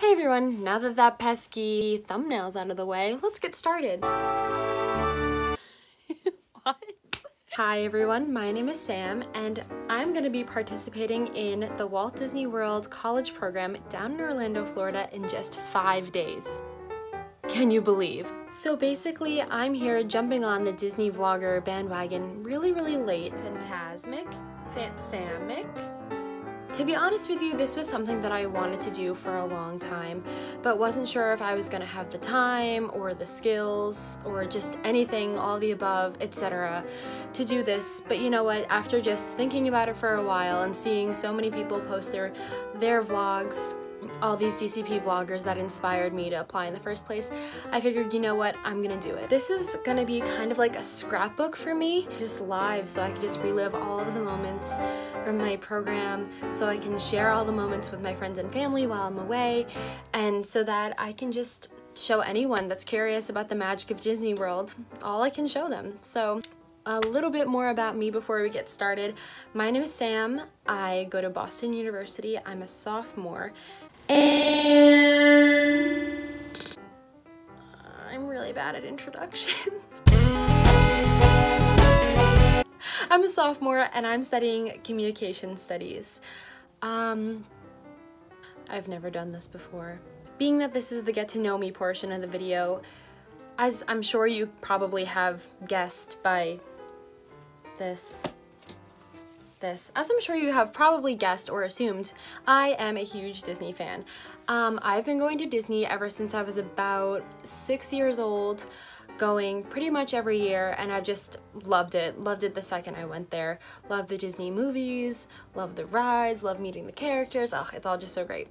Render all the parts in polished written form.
Hey everyone, now that that pesky thumbnail's out of the way, let's get started. What? Hi everyone, my name is Sam and I'm going to be participating in the Walt Disney World college program down in Orlando, Florida in just 5 days. Can you believe? So basically, I'm here jumping on the Disney vlogger bandwagon really late. Fantasmic, Fansamic. To be honest with you, this was something that I wanted to do for a long time, but wasn't sure if I was gonna have the time or the skills or just anything, all the above, etc. to do this. But you know what, after just thinking about it for a while and seeing so many people post their vlogs, all these DCP vloggers that inspired me to apply in the first place, I figured, you know what, I'm gonna do it. This is gonna be kind of like a scrapbook for me, just live, so I can just relive all of the moments from my program, so I can share all the moments with my friends and family while I'm away, and so that I can just show anyone that's curious about the magic of Disney World all I can show them. So a little bit more about me before we get started. My name is Sam. I go to Boston University. I'm a sophomore. And I'm really bad at introductions. I'm a sophomore and I'm studying communication studies. I've never done this before. Being that this is the get to know me portion of the video, as I'm sure you probably have guessed by this, as I'm sure you have probably guessed or assumed, I am a huge Disney fan. I've been going to Disney ever since I was about 6 years old, going pretty much every year, and I just loved it the second I went there. Loved the Disney movies, loved the rides, loved meeting the characters. Oh, it's all just so great.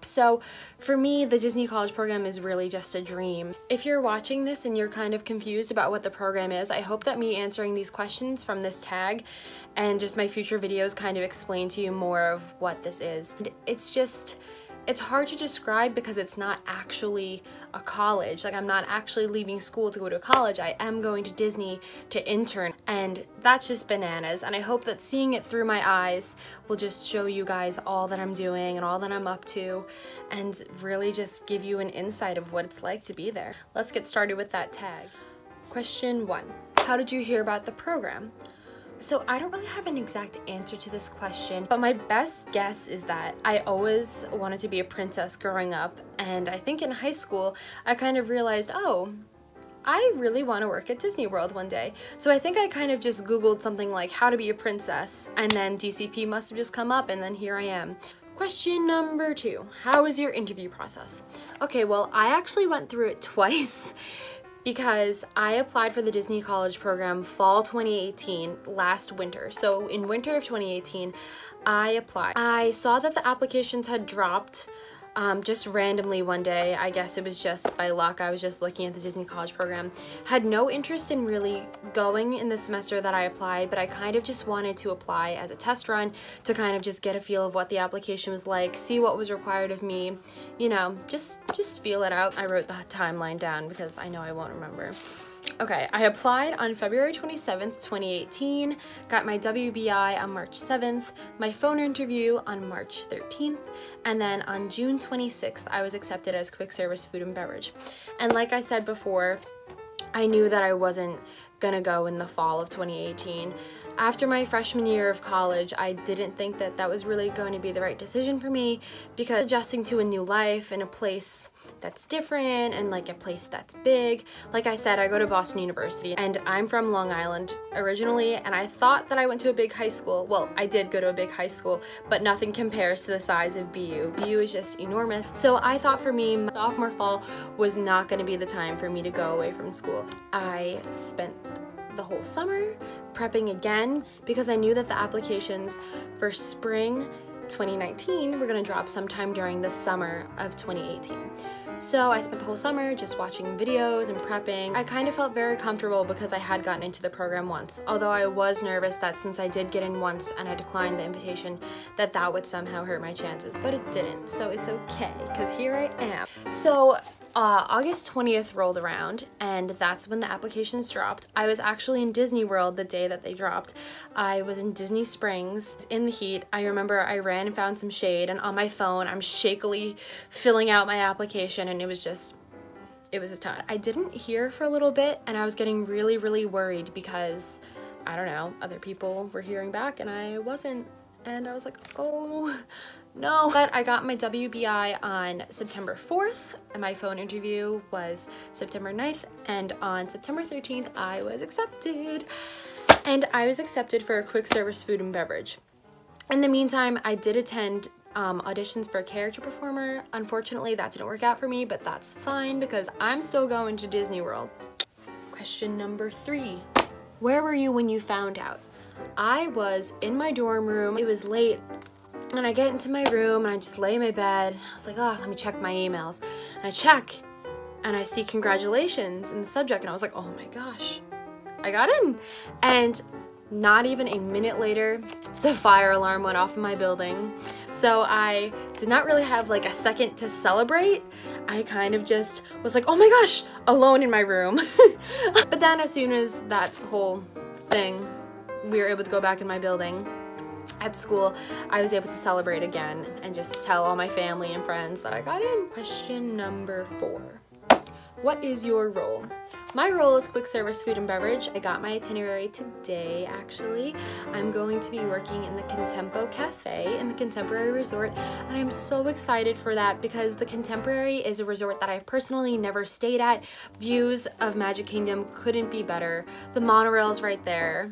So for me, the Disney College program is really just a dream. If you're watching this and you're kind of confused about what the program is, I hope that me answering these questions from this tag and just my future videos kind of explain to you more of what this is. It's hard to describe because it's not actually a college. Like, I'm not actually leaving school to go to college. I am going to Disney to intern, and that's just bananas. And I hope that seeing it through my eyes will just show you guys all that I'm doing and all that I'm up to, and really just give you an insight of what it's like to be there. Let's get started with that tag. Question 1. How did you hear about the program? So I don't really have an exact answer to this question, but my best guess is that I always wanted to be a princess growing up, and I think in high school I kind of realized, oh, I really want to work at Disney World one day. So I think I kind of just Googled something like how to be a princess, and then DCP must have just come up, and then here I am. Question number 2, how was your interview process? Okay, well, I actually went through it twice. Because I applied for the Disney College program fall 2018, last winter. So in winter of 2018, I applied. I saw that the applications had dropped just randomly one day. I guess it was just by luck. I was just looking at the Disney College program. Had no interest in really going in the semester that I applied, but I kind of just wanted to apply as a test run to kind of just get a feel of what the application was like, see what was required of me, you know, just feel it out. I wrote the timeline down because I know I won't remember. Okay, I applied on February 27th, 2018, got my WBI on March 7th, my phone interview on March 13th, and then on June 26th, I was accepted as quick service food and beverage. And like I said before, I knew that I wasn't gonna go in the fall of 2018. After my freshman year of college, I didn't think that that was really going to be the right decision for me, because adjusting to a new life in a place that's different and like a place that's big. Like I said, I go to Boston University and I'm from Long Island originally, and I thought that I went to a big high school. Well, I did go to a big high school, but nothing compares to the size of BU. BU is just enormous. So I thought for me, my sophomore fall was not going to be the time for me to go away from school. I spent the whole summer prepping again because I knew that the applications for spring 2019 were going to drop sometime during the summer of 2018. So I spent the whole summer just watching videos and prepping. I kind of felt very comfortable because I had gotten into the program once, although I was nervous that since I did get in once and I declined the invitation, that would somehow hurt my chances, but it didn't, so it's okay because here I am. So August 20th rolled around, and that's when the applications dropped. I was actually in Disney World the day that they dropped. I was in Disney Springs in the heat. I remember I ran and found some shade, and on my phone I'm shakily filling out my application, and it was a ton. I didn't hear for a little bit, and I was getting really, really worried because, I don't know, other people were hearing back and I wasn't. And I was like, oh no. But I got my WBI on September 4th, and my phone interview was September 9th, and on September 13th, I was accepted. And I was accepted for a quick service food and beverage. In the meantime, I did attend auditions for a character performer. Unfortunately, that didn't work out for me, but that's fine because I'm still going to Disney World. Question number 3. Where were you when you found out? I was in my dorm room. It was late, and I get into my room and I just lay in my bed. I was like, oh, let me check my emails. And I check, and I see congratulations in the subject, and I was like, oh my gosh, I got in. And not even a minute later, the fire alarm went off in my building. So I did not really have like a second to celebrate. I kind of just was like, oh my gosh, alone in my room. But then as soon as that whole thing, we were able to go back in my building at school, I was able to celebrate again and just tell all my family and friends that I got in. Question number 4. What is your role? My role is quick service food and beverage. I got my itinerary today, actually. I'm going to be working in the Contempo Cafe in the Contemporary Resort, and I'm so excited for that because the Contemporary is a resort that I've personally never stayed at. Views of Magic Kingdom couldn't be better. The monorail's right there.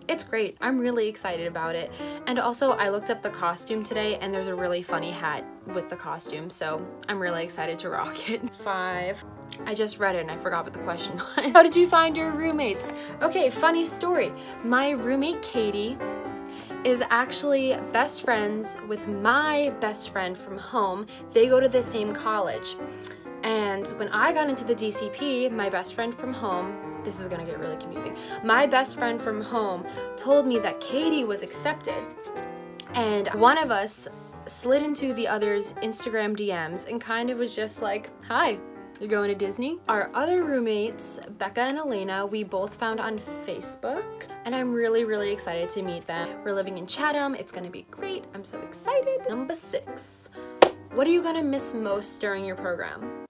It's great. I'm really excited about it. And also, I looked up the costume today, and there's a really funny hat with the costume, so I'm really excited to rock it. 5. I just read it and I forgot what the question was. How did you find your roommates? Okay, funny story. My roommate Katie is actually best friends with my best friend from home. They go to the same college. And when I got into the DCP, my best friend from home, this is gonna get really confusing. My best friend from home told me that Katie was accepted, and one of us slid into the other's Instagram DMs and kind of was just like, hi, you're going to Disney? Our other roommates, Becca and Elena, we both found on Facebook, and I'm really, really excited to meet them. We're living in Chatham. It's gonna be great. I'm so excited. Number 6. What are you gonna miss most during your program?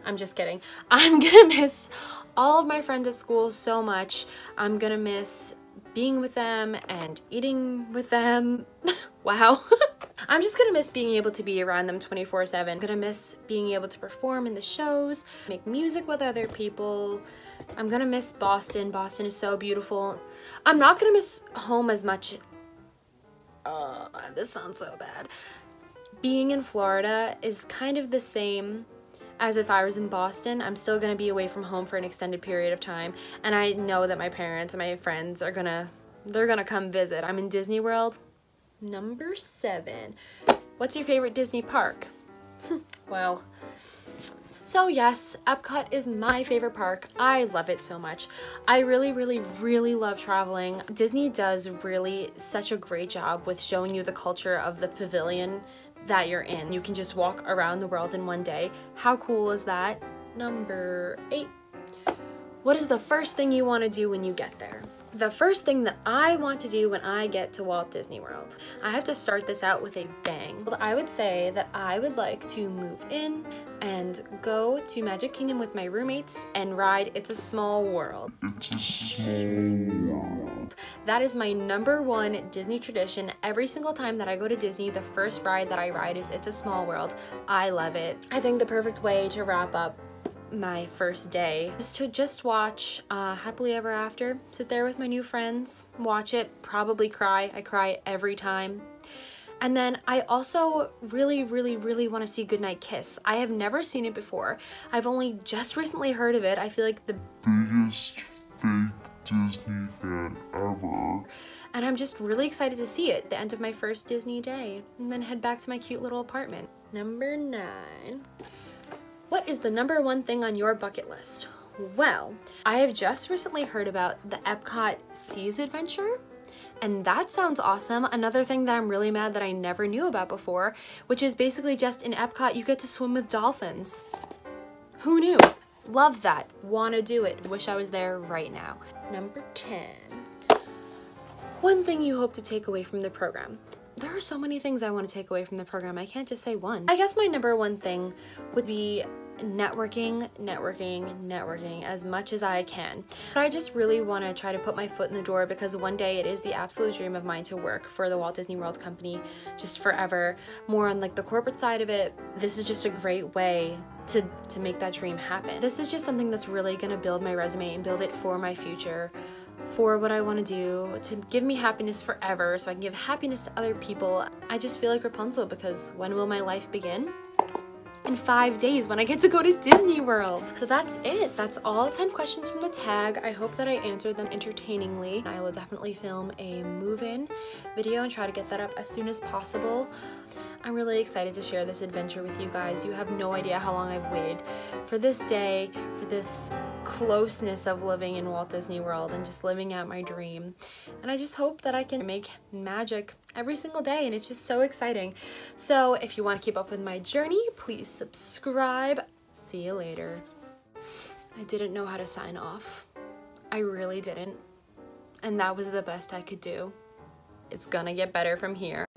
I'm just kidding. I'm gonna miss all of my friends at school so much. I'm gonna miss being with them and eating with them. Wow. I'm just gonna miss being able to be around them 24/7. I'm gonna miss being able to perform in the shows, make music with other people. I'm gonna miss Boston. Boston is so beautiful. I'm not gonna miss home as much. This sounds so bad. Being in Florida is kind of the same as if I was in Boston. I'm still gonna be away from home for an extended period of time, and I know that my parents and my friends are they're gonna come visit. I'm in Disney World. Number 7. What's your favorite Disney park? Well, so yes, Epcot is my favorite park. I love it so much. I really, really, really love traveling. Disney does really such a great job with showing you the culture of the pavilion that you're in. You can just walk around the world in one day. How cool is that? Number 8. What is the first thing you want to do when you get there? The first thing that I want to do when I get to Walt Disney World, I have to start this out with a bang. I would say that I would like to move in and go to Magic Kingdom with my roommates and ride It's a Small World. It's a small world. That is my number 1 Disney tradition. Every single time that I go to Disney, the first ride that I ride is It's a Small World. I love it. I think the perfect way to wrap up my first day is to just watch Happily Ever After. Sit there with my new friends, watch it, probably cry. I cry every time. And then I also really, really, really want to see Goodnight Kiss. I have never seen it before. I've only just recently heard of it. I feel like the biggest fake Disney fan ever. And I'm just really excited to see it, the end of my first Disney day, and then head back to my cute little apartment. Number 9. What is the number 1 thing on your bucket list? Well, I have just recently heard about the Epcot Seas Adventure, And that sounds awesome. Another thing that I'm really mad that I never knew about before, which is basically just in Epcot, you get to swim with dolphins. Who knew? Love that. Wanna do it. Wish I was there right now. Number 10. One thing you hope to take away from the program. There are so many things I want to take away from the program. I can't just say one. I guess my number one thing would be networking as much as I can. But I just really want to try to put my foot in the door, because one day it is the absolute dream of mine to work for the Walt Disney World Company just forever. More on like the corporate side of it, this is just a great way to make that dream happen. This is just something that's really going to build my resume and build it for my future, for what I want to do, to give me happiness forever so I can give happiness to other people. I just feel like Rapunzel, because when will my life begin? In 5 days, when I get to go to Disney World. So that's it. That's all 10 questions from the tag. I hope that I answered them entertainingly. I will definitely film a move-in video and try to get that up as soon as possible. I'm really excited to share this adventure with you guys. You have no idea how long I've waited for this day, for this closeness of living in Walt Disney World and just living out my dream. And I just hope that I can make magic every single day, and it's just so exciting. So if you want to keep up with my journey, please subscribe. See you later. I didn't know how to sign off. I really didn't. And that was the best I could do. It's gonna get better from here.